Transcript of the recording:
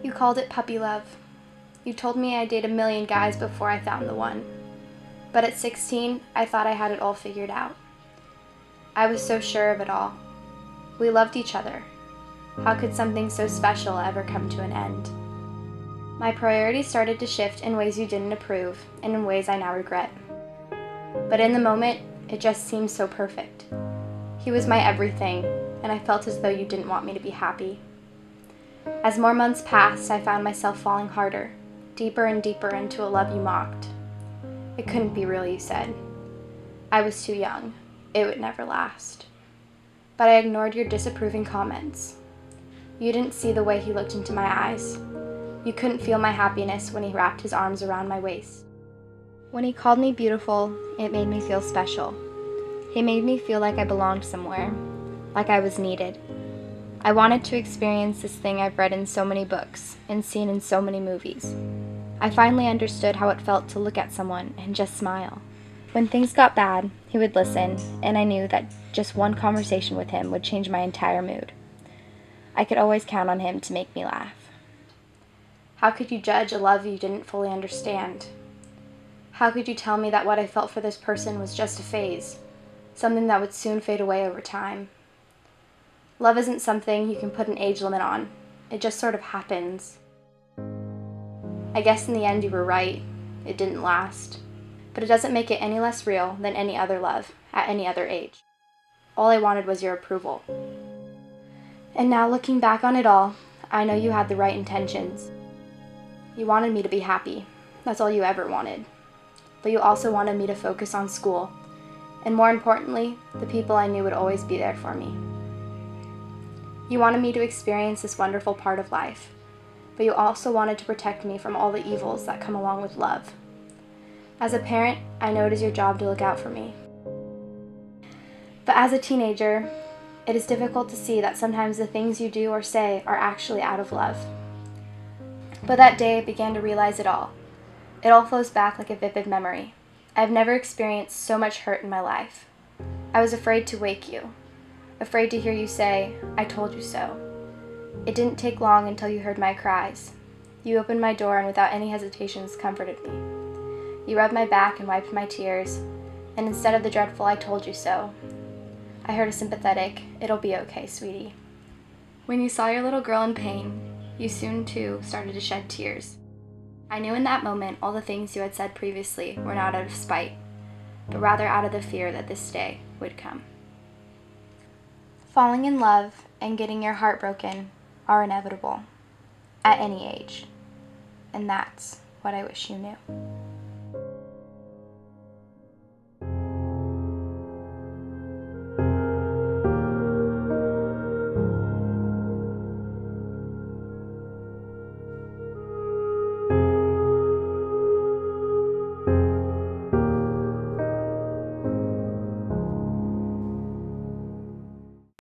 You called it puppy love. You told me I'd date a million guys before I found the one. But at 16, I thought I had it all figured out. I was so sure of it all. We loved each other. How could something so special ever come to an end? My priorities started to shift in ways you didn't approve, and in ways I now regret. But in the moment, it just seemed so perfect. He was my everything, and I felt as though you didn't want me to be happy. As more months passed, I found myself falling harder, deeper and deeper into a love you mocked. It couldn't be real, you said. I was too young. It would never last. But I ignored your disapproving comments. You didn't see the way he looked into my eyes. You couldn't feel my happiness when he wrapped his arms around my waist. When he called me beautiful, it made me feel special. He made me feel like I belonged somewhere, like I was needed. I wanted to experience this thing I've read in so many books and seen in so many movies. I finally understood how it felt to look at someone and just smile. When things got bad, he would listen, and I knew that just one conversation with him would change my entire mood. I could always count on him to make me laugh. How could you judge a love you didn't fully understand? How could you tell me that what I felt for this person was just a phase, something that would soon fade away over time? Love isn't something you can put an age limit on. It just sort of happens. I guess in the end you were right. It didn't last. But it doesn't make it any less real than any other love at any other age. All I wanted was your approval. And now looking back on it all, I know you had the right intentions. You wanted me to be happy. That's all you ever wanted. But you also wanted me to focus on school, and more importantly, the people I knew would always be there for me. You wanted me to experience this wonderful part of life, but you also wanted to protect me from all the evils that come along with love. As a parent, I know it is your job to look out for me. But as a teenager, it is difficult to see that sometimes the things you do or say are actually out of love. But that day I began to realize it all. It all flows back like a vivid memory. I've never experienced so much hurt in my life. I was afraid to wake you, afraid to hear you say, "I told you so." It didn't take long until you heard my cries. You opened my door and without any hesitations comforted me. You rubbed my back and wiped my tears, and instead of the dreadful "I told you so," I heard a sympathetic, "It'll be okay, sweetie." When you saw your little girl in pain, you soon too started to shed tears. I knew in that moment all the things you had said previously were not out of spite, but rather out of the fear that this day would come. Falling in love and getting your heart broken are inevitable, at any age, and that's what I wish you knew.